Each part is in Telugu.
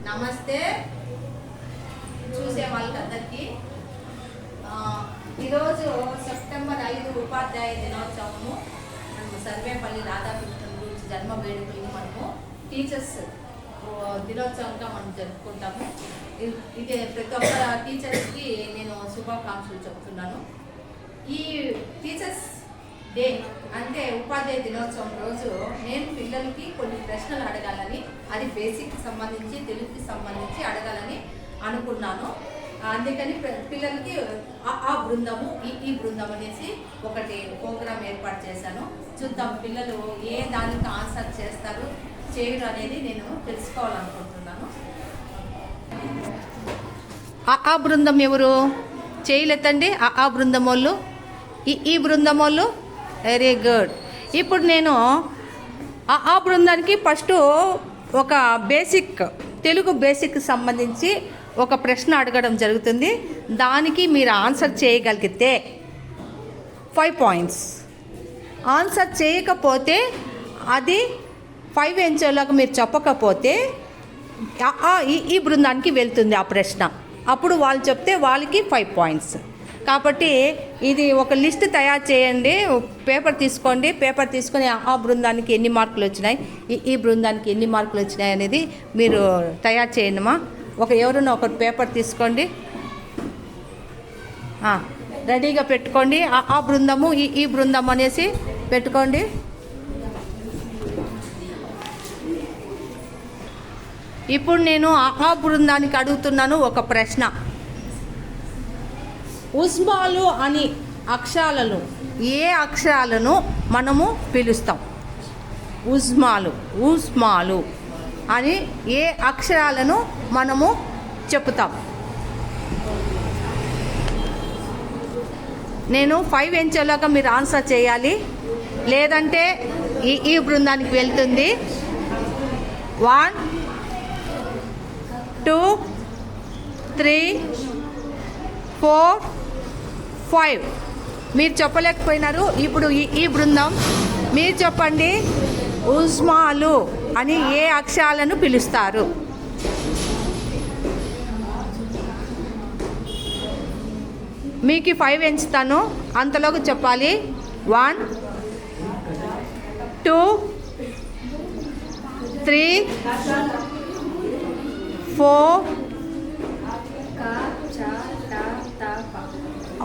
నమస్తే చూసే వాళ్ళకందరికీ ఈరోజు సెప్టెంబర్ 5 ఉపాధ్యాయ దినోత్సవము. మనము సర్వేపల్లి రాధాకృష్ణన్ గురించి జన్మ వేడుకల్ని మనము టీచర్స్ దినోత్సవంగా మనం జరుపుకుంటాము. ఇది ప్రతి ఒక్క టీచర్స్కి నేను శుభాకాంక్షలు చెప్తున్నాను. ఈ టీచర్స్ డే అంటే ఉపాధ్యాయ దినోత్సవం రోజు నేను పిల్లలకి కొన్ని ప్రశ్నలు అడగాలని, అది బేసిక్కి సంబంధించి తెలుగుకి సంబంధించి అడగాలని అనుకున్నాను. అందుకని పిల్లలకి ఆ బృందము ఈ బృందం అనేసి ఒకటి ప్రోగ్రామ్ ఏర్పాటు చేశాను. చూద్దాం పిల్లలు ఏ దానికి ఆన్సర్ చేస్తారు చేయరు అనేది నేను తెలుసుకోవాలనుకుంటున్నాను. ఆ బృందం ఎవరు? చేయలేదండి. ఆ బృందం వాళ్ళు, ఈ బృందం వాళ్ళు. Very good. ఇప్పుడు నేను ఆ బృందానికి ఫస్ట్ ఒక బేసిక్ తెలుగు బేసిక్ సంబంధించి ఒక ప్రశ్న అడగడం జరుగుతుంది. దానికి మీరు ఆన్సర్ చేయగలిగితే 5 పాయింట్స్. ఆన్సర్ చేయకపోతే అది 5 ఎంచోలాగా మీరు చెప్పకపోతే ఈ బృందానికి వెళ్తుంది ఆ ప్రశ్న. అప్పుడు వాళ్ళు చెప్తే వాళ్ళకి 5 పాయింట్స్. కాబట్టి ఇది ఒక లిస్ట్ తయారు చేయండి. పేపర్ తీసుకోండి. పేపర్ తీసుకొని ఆ బృందానికి ఎన్ని మార్కులు వచ్చినాయి, ఈ బృందానికి ఎన్ని మార్కులు వచ్చినాయి అనేది మీరు తయారు చేయండిమా. ఎవరైనా ఒక పేపర్ తీసుకోండి, రెడీగా పెట్టుకోండి. ఆ బృందము ఈ బృందం అనేసి పెట్టుకోండి. ఇప్పుడు నేను ఆ బృందానికి అడుగుతున్నాను ఒక ప్రశ్న. ఉస్మాలు అని అక్షరాలను ఏ అక్షరాలను మనము పిలుస్తాం? ఉస్మాలు అని ఏ అక్షరాలను మనము చెప్తాం? నేను 5 ఎంచేలాగా మీరు ఆన్సర్ చేయాలి, లేదంటే ఈ బృందానికి వెళ్తుంది. 1 2 3 4 5. మీరు చెప్పలేకపోయినారు. ఇప్పుడు ఈ బృందం మీరు చెప్పండి. ఉస్మాలు అని ఏ అక్షరాలను పిలుస్తారు? మీకు 5 ఎంచుతాను, అంతలోకి చెప్పాలి. 1 2 3 4.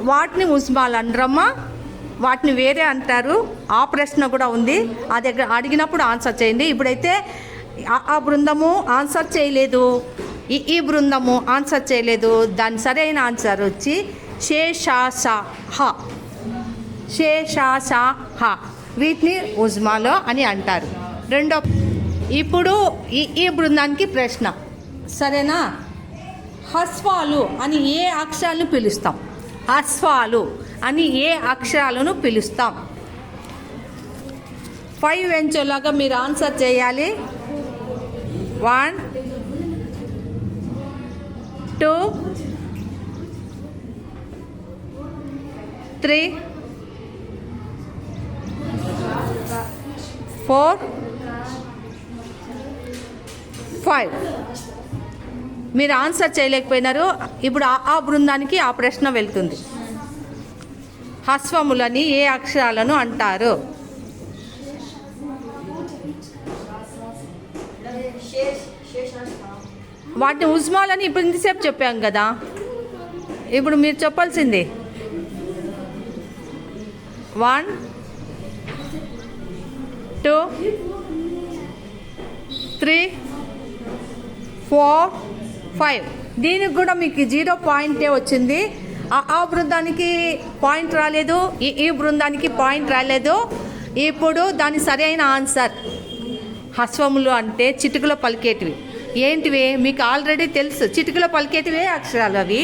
వాటిని ఉస్మాలు అనరమ్మా, వాటిని వేరే అంటారు. ఆ ప్రశ్న కూడా ఉంది, అది అడిగినప్పుడు ఆన్సర్ చేయండి. ఇప్పుడైతే ఆ బృందము ఆన్సర్ చేయలేదు, ఈ బృందము ఆన్సర్ చేయలేదు. దాని సరైన ఆన్సర్ వచ్చి శేషాసహ. వీటిని ఉస్మాలో అని అంటారు. ఇప్పుడు ఈ బృందానికి ప్రశ్న, సరేనా? హస్వాలు అని ఏ అక్షరాలను పిలుస్తాం? హస్వాలు అని ఏ అక్షరాలను పిలుస్తాం? 5 ఎంచోలాగా మీరు ఆన్సర్ చేయాలి. 1 2 3 4 5. మీరు ఆన్సర్ చేయలేకపోయినారు. ఇప్పుడు ఆ బృందానికి ఆ ప్రశ్న వెళ్తుంది. హస్వములని ఏ అక్షరాలను అంటారు? వాటిని ఉస్మాలని ఇప్పుడు ఇంతసేపు చెప్పాం కదా. ఇప్పుడు మీరు చెప్పాల్సింది 1 2 3 4 5. దీనికి కూడా మీకు 0 పాయింటే వచ్చింది. ఆ బృందానికి పాయింట్ రాలేదు, ఈ బృందానికి పాయింట్ రాలేదు. ఇప్పుడు దాని సరైన ఆన్సర్ హస్వములు అంటే చిటికలో పలికేటివి. ఏంటివి మీకు ఆల్రెడీ తెలుసు. చిటికలో పలికేటివే అక్షరాలు అవి.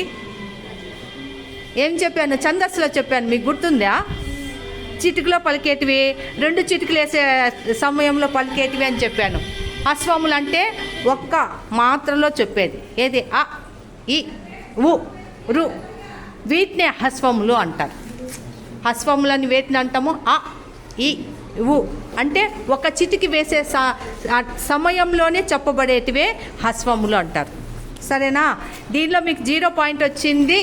ఏం చెప్పాను? ఛందస్సులో చెప్పాను, మీకు గుర్తుందా? చిటికలో పలికేటివి, 2 చిటికలు వేసే సమయంలో పలికేటివి అని చెప్పాను. హస్వములు అంటే ఒక్క మాత్రలో చెప్పేది. ఏది? అ ఇ ఉ రు. వీటినే హస్వములు అంటారు. హస్వములని వేటిని అంటాము? అ ఇ వు అంటే ఒక చిటికి వేసే సమయంలోనే చెప్పబడేటివే హ్రస్వములు అంటారు. సరేనా? దీనిలో మీకు 0 పాయింట్ వచ్చింది.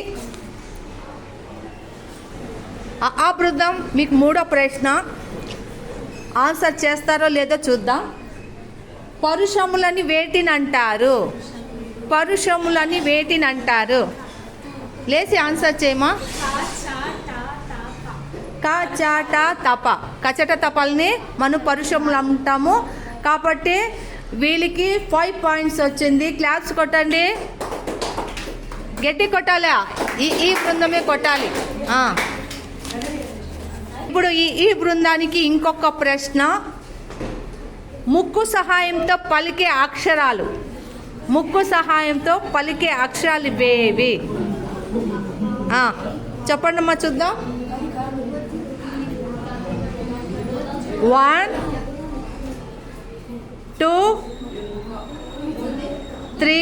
ఆ బృందం మీకు 3వ ప్రశ్న. ఆన్సర్ చేస్తారో లేదో చూద్దాం. పరుషములని వేటినంటారు? పరుషములని వేటినంటారు? లేచి ఆన్సర్ చేయమా. కచట తప. కచట తపల్ని మనం పరుషములు అంటాము. కాబట్టి వీళ్ళకి 5 పాయింట్స్ వచ్చింది. క్లాప్స్ కొట్టండి. గట్టి కొట్టాలా? ఈ బృందమే కొట్టాలి. ఇప్పుడు ఈ బృందానికి ఇంకొక ప్రశ్న. ముక్కు సహాయంతో పలికే అక్షరాలు. ముక్కు సహాయంతో పలికే అక్షరాలు ఇవేవి? చెప్పండి అమ్మా చూద్దాం. 1 2 3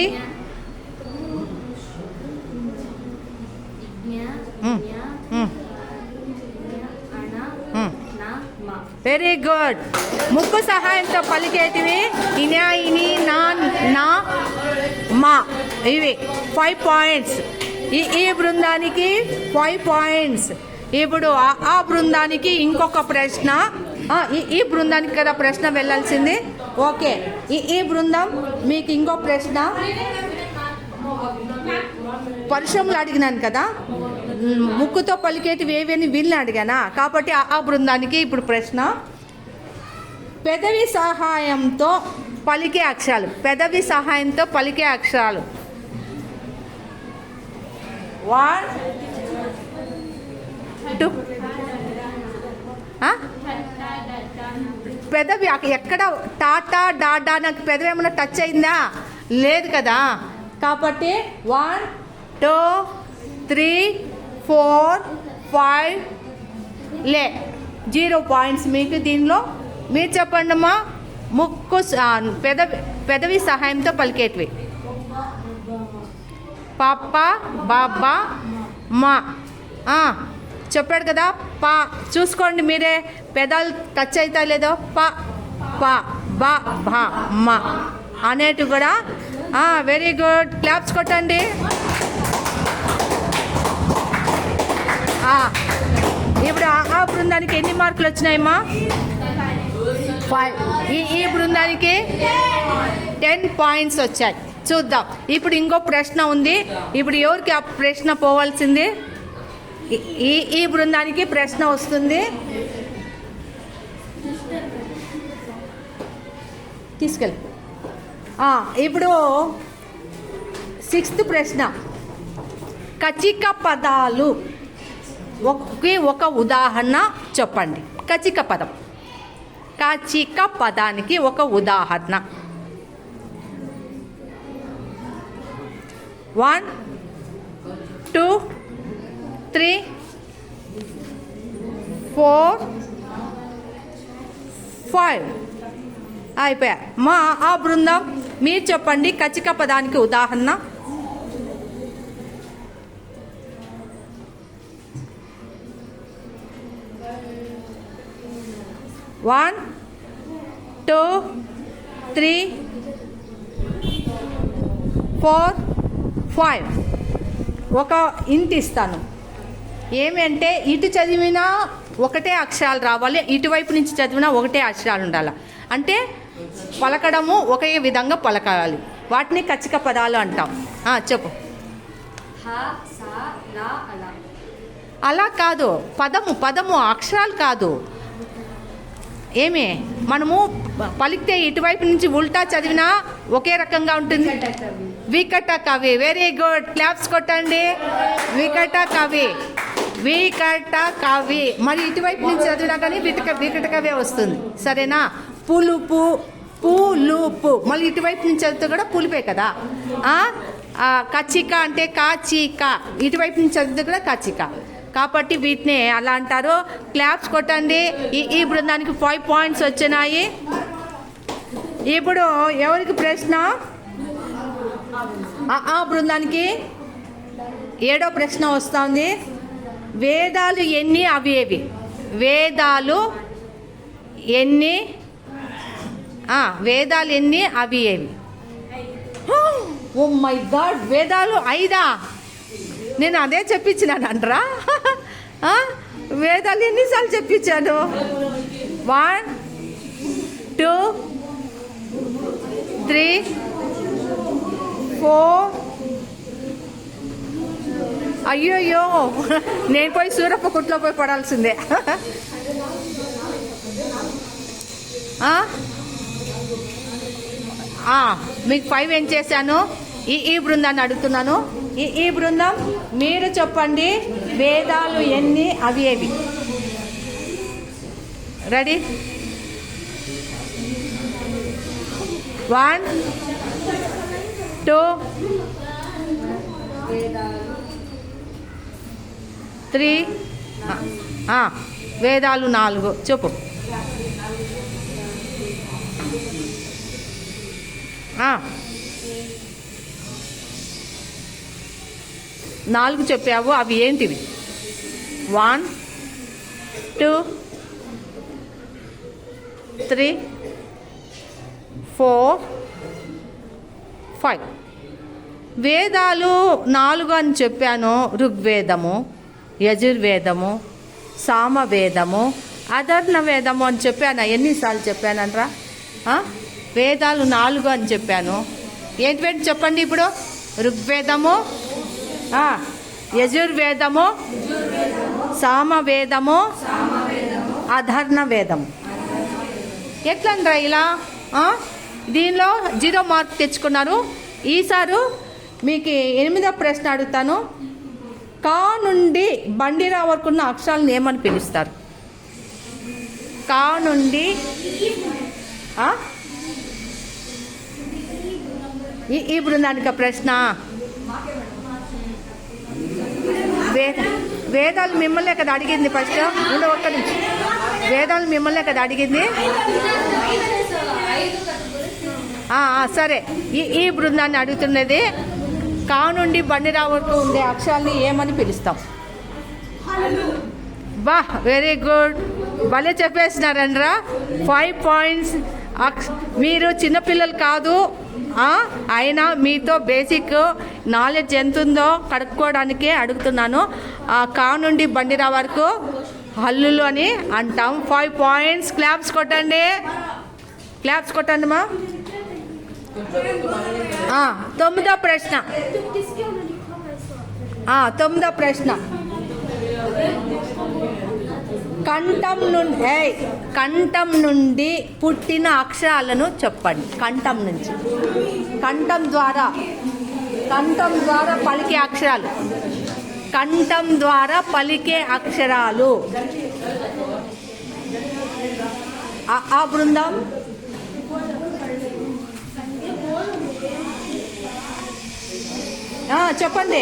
వెరీ గుడ్. ముక్కు సహాయంతో పలికేటివి ఇనా, ఇని, నా, నా, మా. ఇవి 5 పాయింట్స్. ఈ బృందానికి 5 పాయింట్స్. ఇప్పుడు ఆ బృందానికి ఇంకొక ప్రశ్న. ఈ బృందానికి కదా ప్రశ్న వెళ్ళాల్సింది. ఓకే, ఈ బృందం మీకు ఇంకో ప్రశ్న. పరుషములు అడిగినాను కదా, ముక్కుతో పలికేటివి ఏవేని వీళ్ళని అడిగానా. కాబట్టి ఆ బృందానికి ఇప్పుడు ప్రశ్న. పెదవి సహాయంతో పలికే అక్షరాలు. పెదవి సహాయంతో పలికే అక్షరాలు. 1 2 పెదవి ఎక్కడ టాటా డాడా నాకు పెదవి ఏమైనా టచ్ అయిందా? లేదు కదా. కాబట్టి 1 2 3 4 5 లే 0 పాయింట్స్ మీకు దీనిలో. మీరు చెప్పండి అమ్మా. ముక్కు పెదవి సహాయంతో పలికేటివి. పాప, బాబా, మా. చెప్పాడు కదా. పా చూసుకోండి మీరే, పెదాలు టచ్ అవుతా లేదో. పా పా బా భా మా అనేటివి కూడా. Very good. క్లాప్స్ కొట్టండి. ఇప్పుడు ఆ బృందానికి ఎన్ని మార్కులు వచ్చినాయమ్మా? 5. ఈ బృందానికి 10 పాయింట్స్ వచ్చాయి. చూద్దాం. ఇప్పుడు ఇంకో ప్రశ్న ఉంది. ఇప్పుడు ఎవరికి ఆ ప్రశ్న పోవాల్సింది? ఈ బృందానికి ప్రశ్న వస్తుంది. తీసుకెళ్ళి. ఇప్పుడు 6th ప్రశ్న. కచిక పదాలు ఒక ఉదాహరణ చెప్పండి. కచిక పదం. కచిక పదానికి ఒక ఉదాహరణ. 1 2 3 4 5 అయిపోయా. ఆ బృందం మీరు చెప్పండి కచిక పదానికి ఉదాహరణ. 1 2 3 4 5. ఒక ఇంటి ఇస్తాను. ఏమంటే ఇటు చదివినా ఒకటే అక్షరాలు రావాలి, ఇటువైపు నుంచి చదివినా ఒకటే అక్షరాలు ఉండాలి. అంటే పలకడము ఒకే విధంగా పలకాలి. వాటిని కచిక పదాలు అంటాం. చెప్పు. అలా కాదు, పదము అక్షరాలు కాదు. ఏమి మనము పలికితే ఇటువైపు నుంచి ఉల్టా చదివినా ఒకే రకంగా ఉంటుంది. వికట కవి. Very good. క్లాప్స్ కొట్టండి. వికట కవి. వికట కవి. మరి ఇటువైపు నుంచి చదివినా కానీ వికట కవే వస్తుంది. సరేనా? పులుపు, పులుపు. మళ్ళీ ఇటువైపు నుంచి చదివితే కూడా పులిపే కదా. కచిక అంటే కాచిక. ఇటువైపు నుంచి చదివితే కూడా కచిక. కాబట్టి వీటిని అలా అంటారు. క్లాప్స్ కొట్టండి. ఈ బృందానికి 5 పాయింట్స్ వచ్చినాయి. ఇప్పుడు ఎవరికి ప్రశ్న? ఆ బృందానికి 7వ ప్రశ్న వస్తుంది. వేదాలు ఎన్ని? అవేవి? వేదాలు ఎన్ని వేదాలు ఎన్ని అవి ఏవి? ఓ మై గాడ్, వేదాలు 5? నేను అదే చెప్పించినానంటరా. వేదాలు ఎన్నిసార్లు చెప్పించాను? 1 2 3 4. అయ్యోయ్యో, నేను పోయి సూరప్ప కుట్లో పోయి పడాల్సిందే. మీకు 5 ఏం చేశాను? ఈ బృందాన్ని అడుగుతున్నాను. ఈ బృందం మీరు చెప్పండి, వేదాలు ఎన్ని అవి ఏవి? రెడీ? 1 2 3. వేదాలు 4 చెప్పు. 4 చెప్పావు, అవి ఏంటివి? 1 2 3 4 5. వేదాలు 4 అని చెప్పాను. ఋగ్వేదము, యజుర్వేదము, సామవేదము, అధర్ణ వేదము అని చెప్పాను. ఎన్నిసార్లు చెప్పానరా? వేదాలు 4 అని చెప్పాను. ఏంటి చెప్పండి ఇప్పుడు? ఋగ్వేదము, యజుర్వేదము, సామవేదము, అధర్ణ వేదము. ఎట్లనరా ఇలా? దీనిలో 0 మార్క్ తెచ్చుకున్నారు. ఈసారి మీకు 8వ ప్రశ్న అడుగుతాను. కా నుండి బండిరా వరకు ఉన్న అక్షరాలను ఏమని పిలుస్తారు? కా నుండి ఈ బృందానికి ప్రశ్న. వేదాలు మిమ్మల్నే కదా అడిగింది ఫస్ట్. ఒక్క నిమిషం. వేదాలు మిమ్మల్నే కదా అడిగింది. సరే, ఈ బృందాన్ని అడుగుతున్నది. కా నుండి బండిరా వరకు ఉండే అక్షరాన్ని ఏమని పిలుస్తాం? బా, వెరీ గుడ్, భలే చెప్పేసినారండ్రా. 5 పాయింట్స్. మీరు చిన్నపిల్లలు కాదు, అయినా మీతో బేసిక్ నాలెడ్జ్ ఎంత ఉందో కడుక్కోవడానికే అడుగుతున్నాను. కా నుండి బండిరా వరకు హల్లులు అని అంటాం. 5 పాయింట్స్. క్లాప్స్ కొట్టండి, క్లాప్స్ కొట్టండి మా. 9వ ప్రశ్న. 9వ ప్రశ్న. కంఠం నుండి పుట్టిన అక్షరాలను చెప్పండి. కంఠం నుంచి, కంఠం ద్వారా పలికే అక్షరాలు. కంఠం ద్వారా పలికే అక్షరాలు. ఆ బృందం చెప్పండి.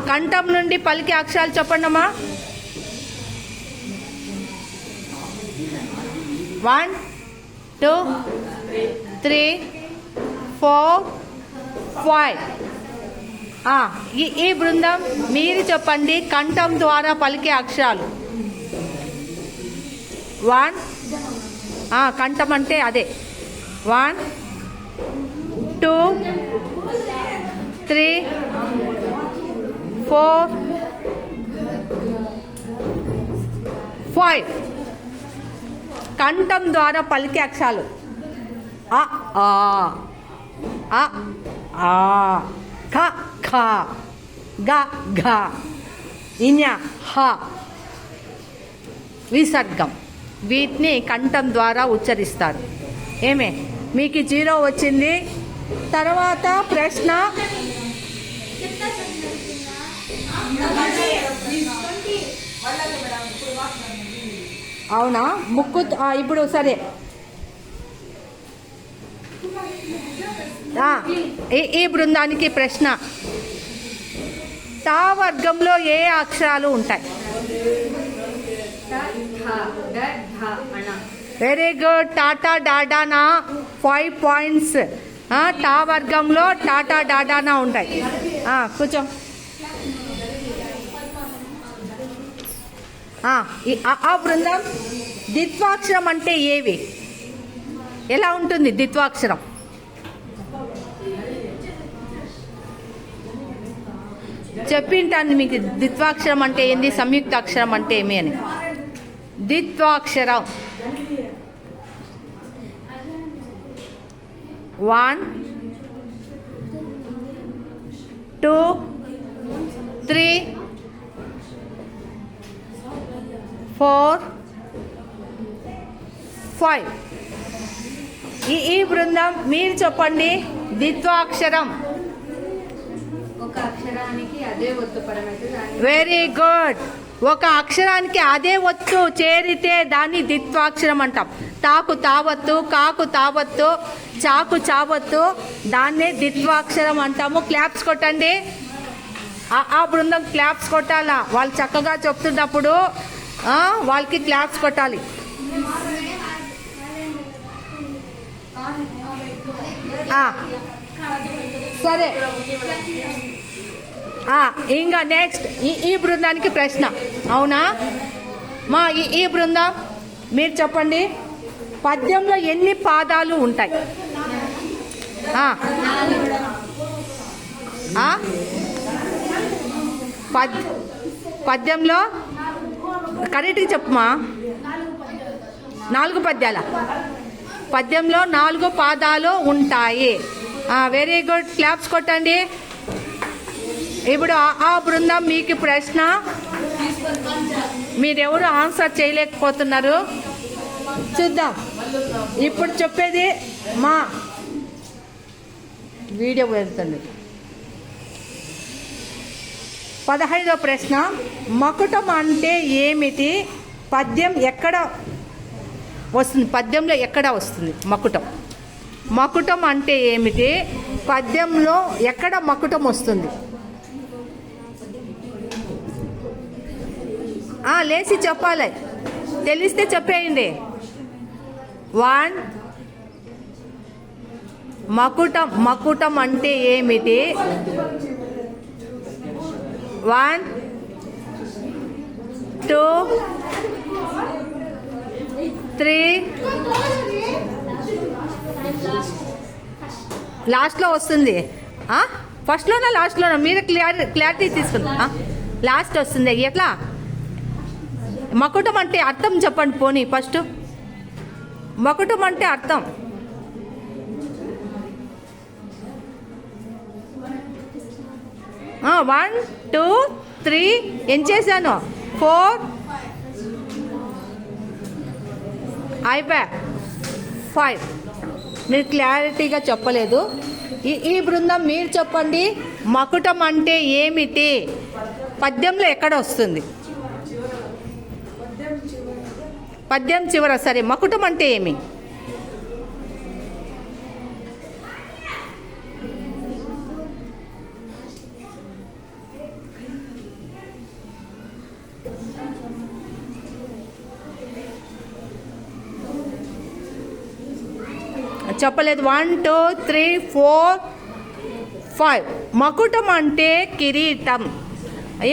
కంఠం నుండి పలికే అక్షరాలు చెప్పండి అమ్మా. 1 2 3 4 5. ఈ బృందం మీరు చెప్పండి, కంఠం ద్వారా పలికే అక్షరాలు. 1. కంఠం అంటే అదే. 1 2 3 4 5. కంఠం ద్వారా పలికే అక్షరాలు. అ ఆ, అ ఆ, ఖ ఖ, గ ఘ, ఇఞ హ. విసర్గం. వీటిని కంఠం ద్వారా ఉచ్చరిస్తారు. ఏమే, మీకు 0 వచ్చింది. తర్వాత ప్రశ్న. అవునా? ముక్కు ఇప్పుడు సరే. ఈ బృందానికి ప్రశ్న. టా వర్గంలో ఏ అక్షరాలు ఉంటాయి? Very good. టాటా డాడానా. 5 పాయింట్స్. టా వర్గంలో టాటా డాడానా ఉంటాయి. కూర్చో. ఈ ఆ బృందం ద్విత్వాక్షరం అంటే ఏవి? ఎలా ఉంటుంది ద్విత్వాక్షరం? చెప్పింటాను మీకు ద్విత్వాక్షరం అంటే ఏంది, సంయుక్త అక్షరం అంటే ఏమి అని. ద్విత్వాక్షరం 1 2 3 4 5. ఈ బృందం మీరు చెప్పండి. ద్విత్వాక్షరం ఒక అక్షరానికి అదే ఒత్తు పడమైతే వెరీ గుడ్. ఒక అక్షరానికి అదే ఒత్తు చేరితే దాన్ని ద్విత్వాక్షరం అంటాం. తాకు తావత్తు, కాకు తావత్తు, చాకు చావత్తు, దాన్నే ద్విత్వాక్షరం అంటాము. క్లాప్స్ కొట్టండి. ఆ బృందం క్లాప్స్ కొట్టాలా. వాళ్ళు చక్కగా చెప్తున్నప్పుడు వాళ్ళకి క్లాప్స్ కొట్టాలి. సరే, ఇంకా నెక్స్ట్ ఈ బృందానికి ప్రశ్న. అవునా మా ఈ బృందం మీరు చెప్పండి. పద్యంలో ఎన్ని పాదాలు ఉంటాయి? పద్యంలో కరెక్ట్గా చెప్పమా. 4 పద్యాల పద్యంలో 4 పాదాలు ఉంటాయి. వెరీ గుడ్, క్లాప్స్ కొట్టండి. ఇప్పుడు ఆ బృందం మీకు ప్రశ్న. మీరెవరు ఆన్సర్ చేయలేకపోతున్నారు చూద్దాం. ఇప్పుడు చెప్పేది మా వీడియో వెళ్తుంది. 15వ ప్రశ్న. మకుటం అంటే ఏమిటి? పద్యం ఎక్కడ వస్తుంది? పద్యంలో ఎక్కడ వస్తుంది మకుటం? మకుటం అంటే ఏమిటి? పద్యంలో ఎక్కడ మకుటం వస్తుంది? లేచి చెప్పాలి. తెలిస్తే చెప్పేయండి. 1 మకుటం అంటే ఏమిటి? 1 2 3 లాస్ట్లో వస్తుంది. ఫస్ట్లోనా లాస్ట్లోనా? మీరు క్లారిటీ తీసుకున్నా. లాస్ట్ వస్తుంది. ఎట్లా? మకుటం అంటే అర్థం చెప్పండి. పోనీ ఫస్ట్ మకుటం అంటే అర్థం. వన్ 2 3 ఏం చేశాను? 4 అయిపోయా. 5 మీరు క్లారిటీగా చెప్పలేదు. ఈ బృందం మీరు చెప్పండి. మకుటం అంటే ఏమిటి? పద్యంలో ఎక్కడ వస్తుంది? పద్యం చివర. సరే, మకుటం అంటే ఏమి? చెప్పలేదు. 1 2 3 4 5. మకుటం అంటే కిరీటం.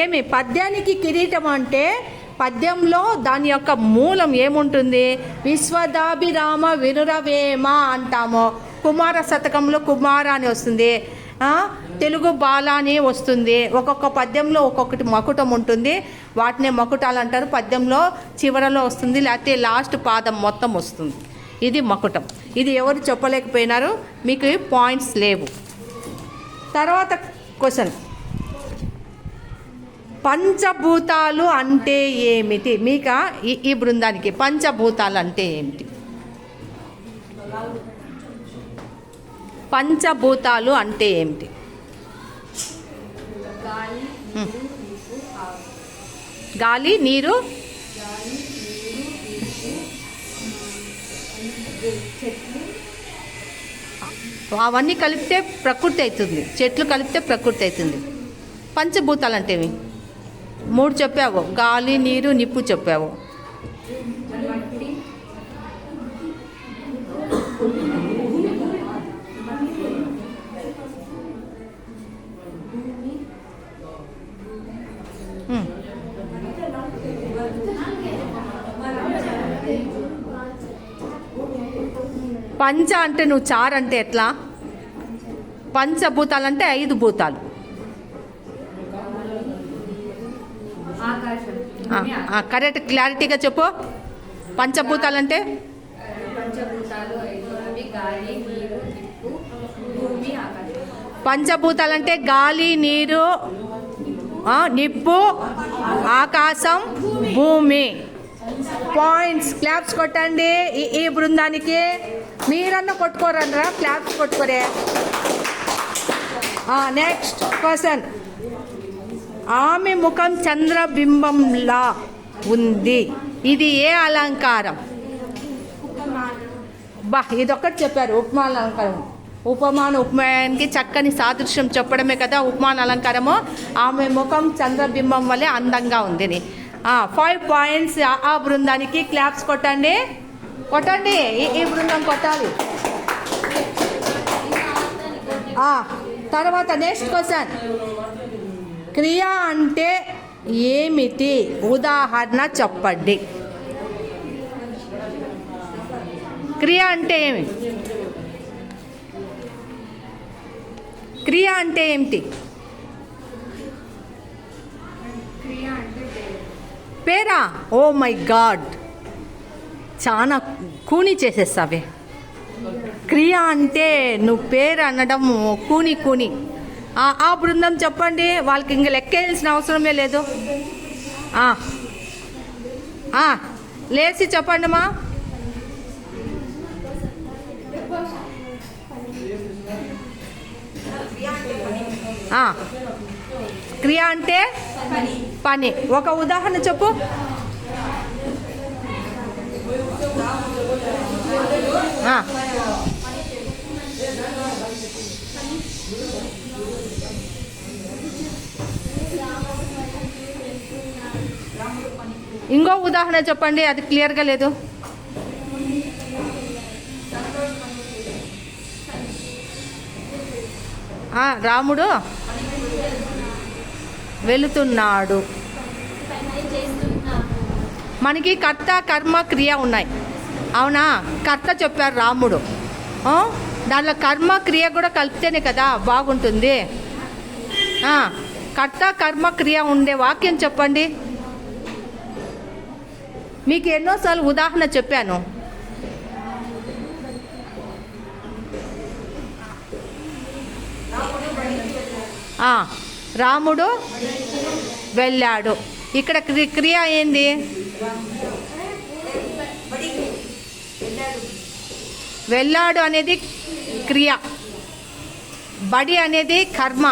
ఏమి? పద్యానికి కిరీటం అంటే పద్యంలో దాని యొక్క మూలం ఏముంటుంది? విశ్వదాభిరామ వినురవేమ అంటాము. కుమార శతకంలో కుమార అని వస్తుంది. తెలుగు బాల అని వస్తుంది. ఒక్కొక్క పద్యంలో ఒక్కొక్కటి మకుటం ఉంటుంది. వాటినే మకుటాలు అంటారు. పద్యంలో చివరలో వస్తుంది, లేకపోతే లాస్ట్ పాదం మొత్తం వస్తుంది. ఇది మకుటం. ఇది ఎవరు చెప్పలేకపోయినారు, మీకు పాయింట్స్ లేవు. తర్వాత క్వశ్చన్. పంచభూతాలు అంటే ఏమిటి? మీకు ఈ బృందానికి పంచభూతాలు అంటే ఏమిటి? పంచభూతాలు అంటే ఏమిటి? గాలి, నీరు, అవన్నీ కలిపితే ప్రకృతి అవుతుంది. చెట్లు కలిపితే ప్రకృతి అవుతుంది. పంచభూతాలు అంటే 3 చెప్పావు. గాలి, నీరు, నిప్పు చెప్పావు. పంచ అంటే నువ్వు చార్ అంటే ఎట్లా? పంచభూతాలు అంటే 5 భూతాలు. ఆకాశం, కరెక్ట్, క్లారిటీగా చెప్పు. పంచభూతాలు అంటే పంచభూతాలు 5, అవి గాలి, నీరు, నిప్పు, భూమి, ఆకాశం. పంచభూతాలు అంటే గాలి, నీరు, నిప్పు, ఆకాశం, భూమి. పాయింట్స్. క్లాప్స్ కొట్టండి ఈ బృందానికి. మీరన్నా కొట్టుకోరనరా? క్లాప్స్ కొట్టుకోరే. Next question. ఆమె ముఖం చంద్రబింబంలా ఉంది. ఇది ఏ అలంకారం? ఇదొక్కటి చెప్పారు, ఉపమాన అలంకారం. ఉపమానానికి చక్కని సాదృశ్యం చెప్పడమే కదా ఉపమాన అలంకారము. ఆమె ముఖం చంద్రబింబం వల్లే అందంగా ఉంది. 5 పాయింట్స్ ఆ బృందానికి. క్లాప్స్ కొట్టండి, కొట్టండి. ఈ బృందం కొట్టాలి. తర్వాత నెక్స్ట్ క్వశ్చన్. క్రియ అంటే ఏమిటి? ఉదాహరణ చెప్పండి. క్రియ అంటే ఏమి? క్రియ అంటే ఏమిటి? క్రియ అంటే పేరా? ఓ మై గాడ్, చాలా కూని చేసేస్తావే. క్రియ అంటే నువ్వు పేరు అనడం కూని. ఆ బృందం చెప్పండి. వాళ్ళకి ఇంక లెక్కేయాల్సిన అవసరమే లేదు. లేచి చెప్పండి మా. క్రియ అంటే పని. ఒక ఉదాహరణ చెప్పు. ఇంకో ఉదాహరణ చెప్పండి, అది క్లియర్గా లేదు. రాముడు వెళుతున్నాడు. మనకి కర్త, కర్మ, క్రియ ఉన్నాయి. అవునా? కర్త చెప్పారు రాముడు. దాంట్లో కర్మ, క్రియ కూడా కలిపితేనే కదా బాగుంటుంది. కర్త, కర్మ, క్రియ ఉండే వాక్యం చెప్పండి. మీకు ఎన్నోసార్లు ఉదాహరణ చెప్పాను. రాముడు వెళ్ళాడు. ఇక్కడ క్రియ ఏంది? వెళ్ళాడు అనేది క్రియ, బడి అనేది కర్మ,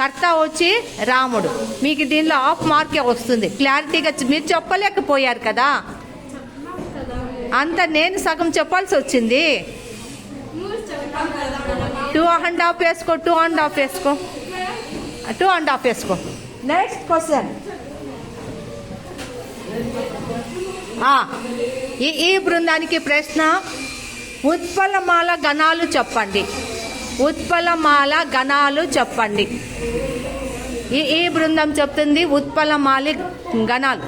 కర్త వచ్చి రాముడు. మీకు దీనిలో హాఫ్ మార్కే వస్తుంది. క్లారిటీగా మీరు చెప్పలేకపోయారు కదా, అంత నేను సగం చెప్పాల్సి వచ్చింది. 2.5 వేసుకో, 2.5 వేసుకో, 2.5 వేసుకో. Next question. ఈ బృందానికి ప్రశ్న. ఉత్పలమాల గణాలు చెప్పండి. ఉత్పలమాల గణాలు చెప్పండి. ఈ బృందం చెప్తుంది ఉత్పలమాలి గణాలు.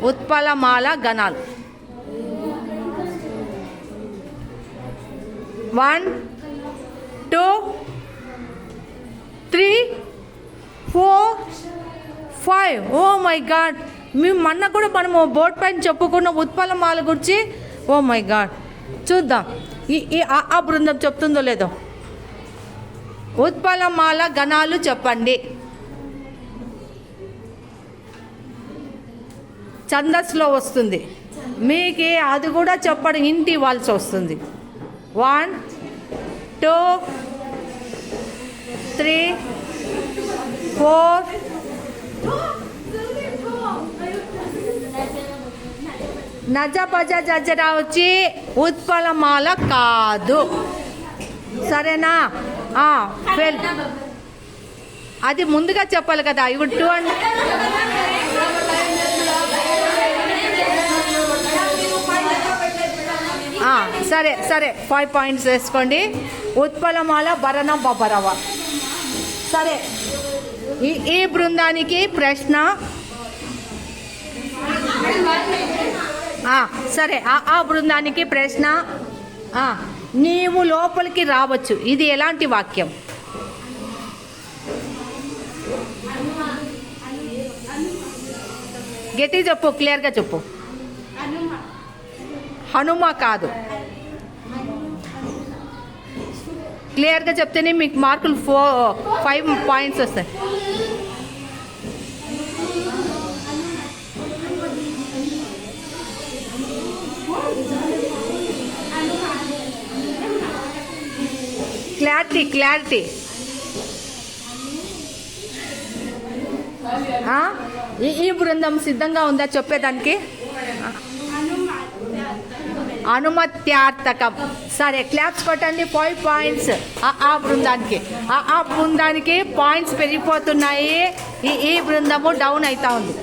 ఉత్పలమాల గణాలు. 1 2 3 4 5. ఓ మై గాడ్, మేము మొన్న కూడా మనము బోర్డు పైన చెప్పుకున్న ఉత్పలమాల గురించి. ఓ మై గాడ్, చూద్దాం ఆ బృందం చెప్తుందో లేదో. ఉత్పలమాల గణాలు చెప్పండి. ఛందస్సులో వస్తుంది. మీకు అది కూడా చెప్పడం ఇంటి ఇవ్వాల్సి వస్తుంది. 1 2 3 4. నజపజ జజరా వచ్చి ఉత్పలమాల కాదు. సరేనా? ఫెల్ అది ముందుగా చెప్పాలి కదా. ఇప్పుడు 2 అండ్ సరే సరే 5 పాయింట్స్ వేసుకోండి. ఉత్పలమాల భరణ బబరవ. సరే, ఈ బృందానికి ప్రశ్న. సరే, ఆ బృందానికి ప్రశ్న. నీవు లోపలికి రావచ్చు. ఇది ఎలాంటి వాక్యం? గట్టి చెప్పు, క్లియర్గా చెప్పు. హనుమ కాదు. క్లియర్గా చెప్తేనే మీకు మార్కులు 5 పాయింట్స్ వస్తాయి. క్లారిటీ. ఈ బృందం సిద్ధంగా ఉందా చెప్పేదానికి? అనుమత్యార్థకం. సరే, క్లాప్స్ కొట్టండి. 5 పాయింట్స్ ఆ బృందానికి. ఆ బృందానికి పాయింట్స్ పెరిగిపోతున్నాయి. ఈ బృందము డౌన్ అవుతా ఉంది.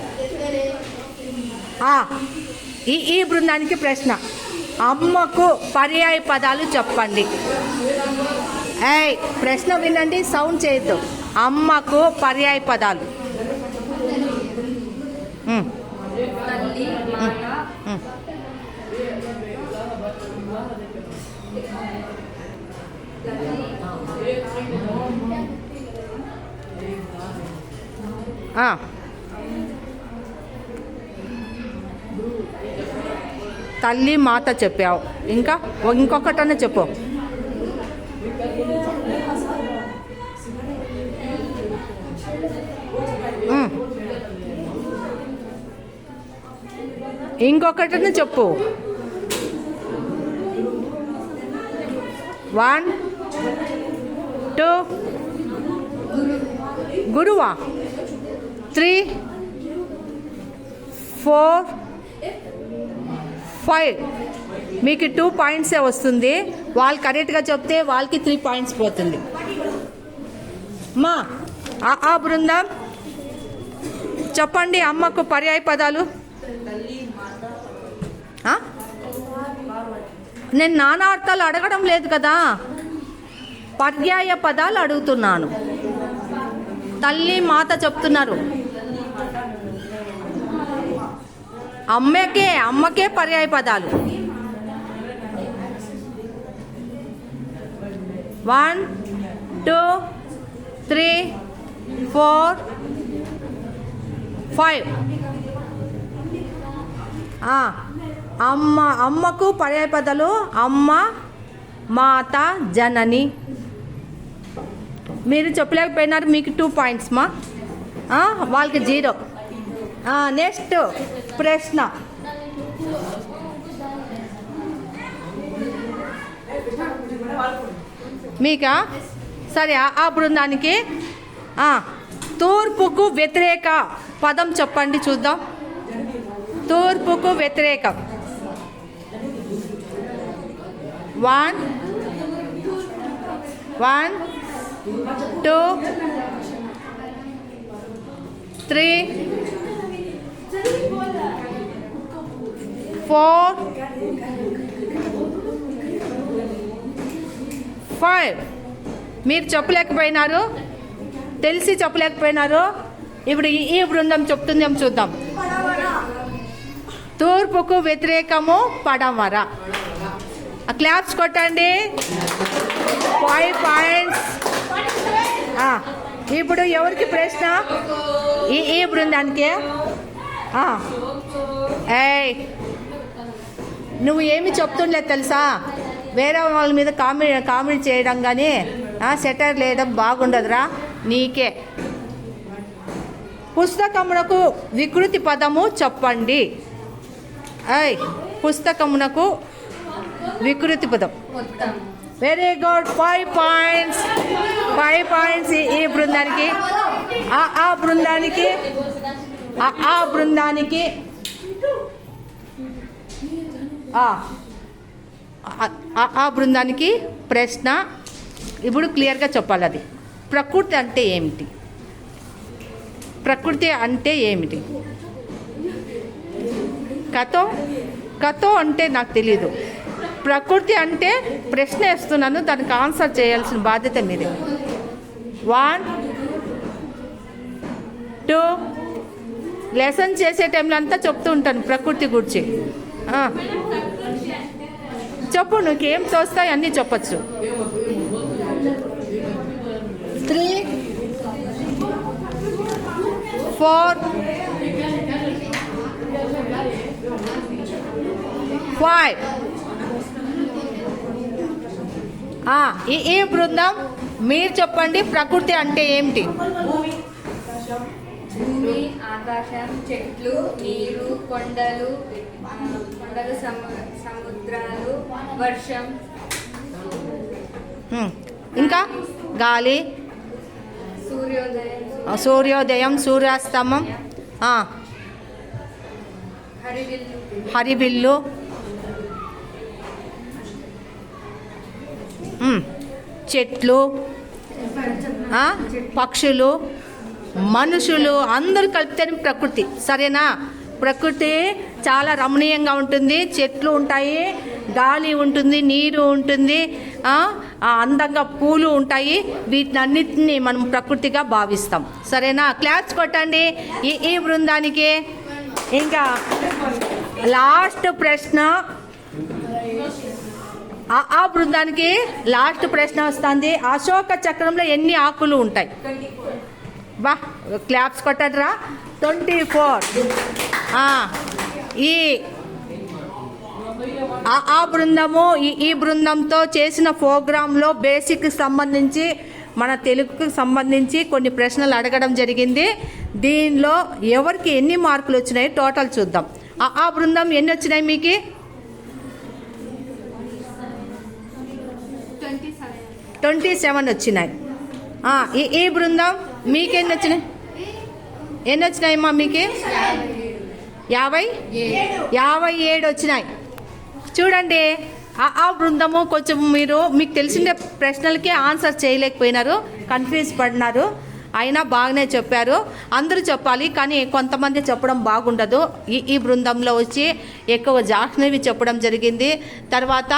ఈ బృందానికి ప్రశ్న, అమ్మకు పర్యాయ పదాలు చెప్పండి. ప్రశ్న వినండి, సౌండ్ చేయొద్దు. అమ్మకు పర్యాయ పదాలు. తల్లి, మాత, తల్లి, మాత చెప్పావు. ఇంకా ఇంకొకటన్నా చెప్పు. ఇంకొకటన్నా చెప్పు. 1 2 గురువా. 3 4 5. మీకు 2 పాయింట్సే వస్తుంది. వాళ్ళు కరెక్ట్గా చెప్తే వాళ్ళకి 3 పాయింట్స్ పోతుంది. ఆ బృందం చెప్పండి అమ్మకు పర్యాయ పదాలు. నేను నానా అర్థాలు అడగడం లేదు కదా, పర్యాయ పదాలు అడుగుతున్నాను. తల్లి, మాత చెప్తున్నారు. అమ్మకే పర్యాయ పదాలు. 1 2 3 4 5. అమ్మకు పర్యాయ పదాలు అమ్మ, మాత, జనని. మీరు చెప్పలేకపోయినారు, మీకు 2 పాయింట్స్ మా. వాళ్ళకి 0. నెక్స్ట్ ప్రశ్న, మీకా? సరే, ఆ బృందానికి తూర్పుకు వ్యతిరేక పదం చెప్పండి చూద్దాం. తూర్పుకు వ్యతిరేకం. 1 2 3 4 5. మీరు చెప్పలేకపోయినారు, తెలిసి చెప్పలేకపోయినారు. ఇప్పుడు ఈ బృందం చెప్తుందేమో చూద్దాం. తూర్పుకు వ్యతిరేకము పడమర. క్లాప్స్ కొట్టండి. 5 పాయింట్స్. ఇప్పుడు ఎవరికి ప్రశ్న? ఈ బృందానికి. నువ్వు ఏమి చెప్తుండలేదు తెలుసా? వేరే వాళ్ళ మీద కామెంట్ చేయడం కానీ సెటర్ వేయడం బాగుండదురా నీకే. పుస్తకమునకు వికృతి పదము చెప్పండి. పుస్తకమునకు వికృతి పదం. Very good. 5 పాయింట్స్. 5 పాయింట్స్ ఈ బృందానికి. ఆ బృందానికి ఆ బృందానికి ప్రశ్న ఇప్పుడు క్లియర్గా చెప్పాలి. అది ప్రకృతి అంటే ఏమిటి? ప్రకృతి అంటే ఏమిటి? కథో అంటే నాకు తెలీదు. ప్రకృతి అంటే ప్రశ్న వేస్తున్నాను, దానికి ఆన్సర్ చేయాల్సిన బాధ్యత మీదే. 1 2 లెసన్ చేసే టైంలో అంతా చెప్తూ ఉంటాను ప్రకృతి గురించి. చెప్పు నీకేం తోస్తాయి అన్నీ చెప్పచ్చు. 3 4 5. ఈ బృందం మీరు చెప్పండి, ప్రకృతి అంటే ఏమిటి? భూమి, ఆకాశం, చెట్లు, నీరు, కొండలు, సముద్రాలు, వర్షం, ఇంకా గాలి, సూర్యోదయం, సూర్యాస్తమం, హరివిల్లు, చెట్లు, పక్షులు, మనుషులు అందరూ కలిపితేనే ప్రకృతి. సరేనా? ప్రకృతి చాలా రమణీయంగా ఉంటుంది. చెట్లు ఉంటాయి, గాలి ఉంటుంది, నీరు ఉంటుంది, అందంగా పూలు ఉంటాయి. వీటినన్నిటిని మనం ప్రకృతిగా భావిస్తాం. సరేనా? క్లాప్స్ కొట్టండి ఈ బృందానికి. ఇంకా లాస్ట్ ప్రశ్న, ఆ బృందానికి లాస్ట్ ప్రశ్న వస్తుంది. అశోక చక్రంలో ఎన్ని ఆకులు ఉంటాయి? బా, క్లాప్స్ కొట్టడరా. 24. ఆ బృందము ఈ బృందంతో చేసిన ప్రోగ్రాంలో బేసిక్కి సంబంధించి మన తెలుగుకు సంబంధించి కొన్ని ప్రశ్నలు అడగడం జరిగింది. దీనిలో ఎవరికి ఎన్ని మార్కులు వచ్చినాయి టోటల్ చూద్దాం. ఆ బృందం ఎన్ని వచ్చినాయి మీకు? 27 వచ్చినాయి. ఈ బృందం మీకెన్ని వచ్చినాయి? ఎన్ని వచ్చినాయమ్మా మీకు? 57 వచ్చినాయి. చూడండి, ఆ బృందము కొంచెం మీకు తెలిసిన ప్రశ్నలకి ఆన్సర్ చేయలేకపోయినారు, కన్ఫ్యూజ్ పడినారు. అయినా బాగానే చెప్పారు. అందరూ చెప్పాలి, కానీ కొంతమంది చెప్పడం బాగుండదు. ఈ బృందంలో వచ్చి ఎక్కువ జాహ్నవి చెప్పడం జరిగింది. తర్వాత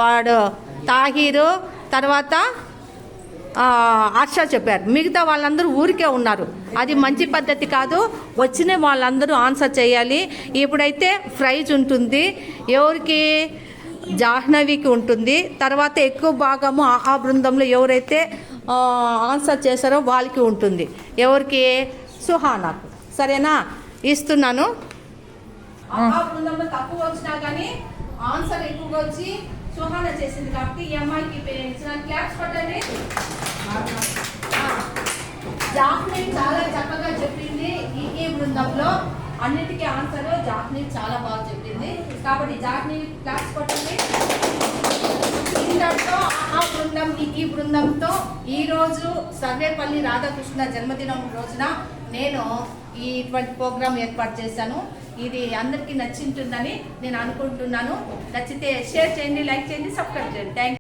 వాడు తాహీరు, తర్వాత హర్ష చెప్పారు. మిగతా వాళ్ళందరూ ఊరికే ఉన్నారు. అది మంచి పద్ధతి కాదు. వచ్చిన వాళ్ళందరూ ఆన్సర్ చేయాలి. ఇప్పుడైతే ప్రైజ్ ఉంటుంది. ఎవరికి? జాహ్నవికి ఉంటుంది. తర్వాత ఎక్కువ భాగము ఆ బృందంలో ఎవరైతే ఆన్సర్ చేశారో వాళ్ళకి ఉంటుంది. ఎవరికి? సుహానాకు. సరేనా? ఇస్తున్నాను. ఆ బృందంలో తక్కువ వచ్చినా కానీ ఆన్సర్ ఎక్కువగా వచ్చి సుహాన చేసింది కాబట్టి ఈ అమ్మాయికి క్లాప్స్ పట్టండి. జాహ్నవి చాలా చక్కగా చెప్పింది. ఈ బృందంలో అన్నిటికీ ఆన్సర్ జాహ్నవి చాలా బాగా చెప్పింది కాబట్టి జాహ్నవి క్లాప్స్ పట్టండి. ఇంతటితో ఆ బృందం ఈ బృందంతో ఈరోజు సర్వేపల్లి రాధాకృష్ణ జన్మదినం రోజున నేను ఇటువంటి ప్రోగ్రాం ఏర్పాటు చేశాను. ఇది అందరికీ నచ్చింటుందని నేను అనుకుంటున్నాను. నచ్చితే షేర్ చేయండి, లైక్ చేయండి, సబ్స్క్రైబ్ చేయండి. Thank you.